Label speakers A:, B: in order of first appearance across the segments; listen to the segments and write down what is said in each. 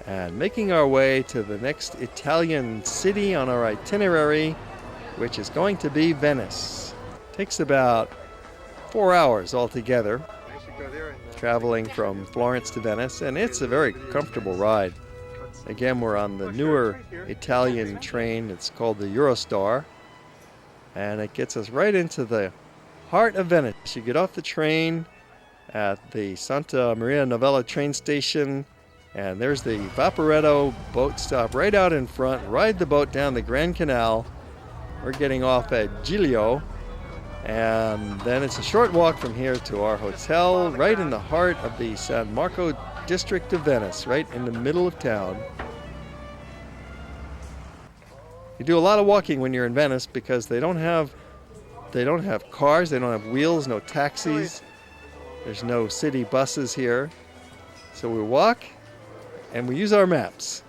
A: and making our way to the next Italian city on our itinerary, which is going to be Venice. Takes about 4 hours altogether, traveling from Florence to Venice, and it's a very comfortable ride. Again, we're on the newer Italian train. It's called the Eurostar, and it gets us right into the heart of Venice. You get off the train at the Santa Maria Novella train station, and there's the Vaporetto boat stop right out in front. Ride the boat down the Grand Canal. We're getting off at Giglio, and then it's a short walk from here to our hotel right in the heart of the San Marco district of Venice, right in the middle of town. You do a lot of walking when you're in Venice because they don't have cars, they don't have wheels, no taxis. There's no city buses here. So we walk and we use our maps.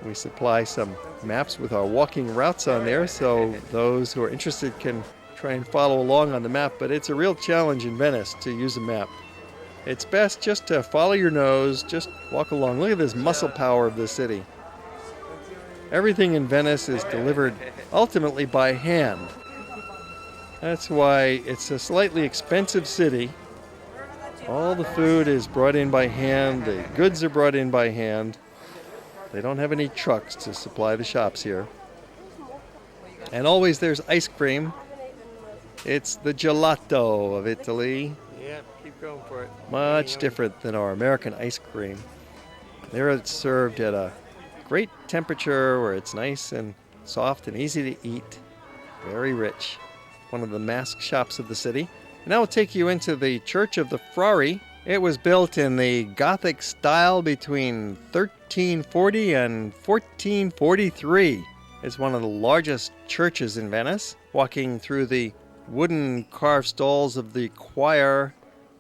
A: We supply some maps with our walking routes on there, so those who are interested can try and follow along on the map, but it's a real challenge in Venice to use a map. It's best just to follow your nose, just walk along. Look at this muscle power of the city. Everything in Venice is delivered ultimately by hand. That's why it's a slightly expensive city. All the food is brought in by hand, the goods are brought in by hand. They don't have any trucks to supply the shops here. And always there's ice cream. It's the gelato of Italy.
B: Yeah, keep going for it.
A: Much different than our American ice cream. There it's served at a great temperature where it's nice and soft and easy to eat. Very rich. One of the mask shops of the city. And now we'll take you into the Church of the Frari. It was built in the Gothic style between 1340 and 1443. It's one of the largest churches in Venice. Walking through the wooden carved stalls of the choir.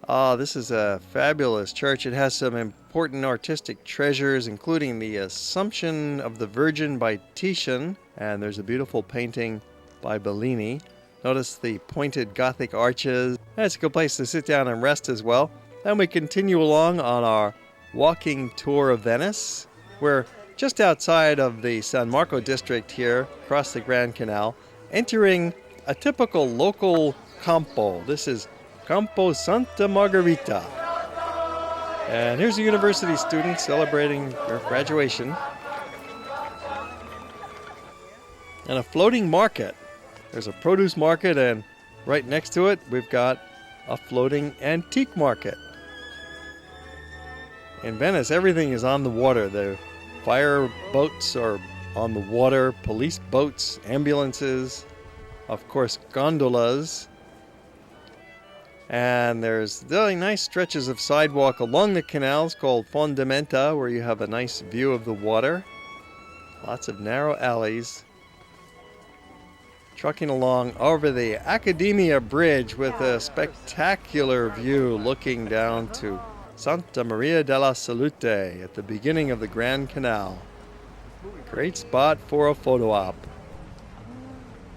A: This is a fabulous church. It has some important artistic treasures, including the Assumption of the Virgin by Titian. And there's a beautiful painting by Bellini. Notice the pointed Gothic arches. It's a good place to sit down and rest as well. Then we continue along on our walking tour of Venice. We're just outside of the San Marco district here, across the Grand Canal, entering a typical local campo. This is Campo Santa Margherita. And here's a university student celebrating their graduation. And a floating market. There's a produce market, and right next to it, we've got a floating antique market. In Venice, everything is on the water. The fire boats are on the water, police boats, ambulances, of course, gondolas. And there's really nice stretches of sidewalk along the canals called fondamenta, where you have a nice view of the water. Lots of narrow alleys. Trucking along over the Accademia Bridge with a spectacular view looking down to Santa Maria della Salute at the beginning of the Grand Canal. Great spot for a photo op.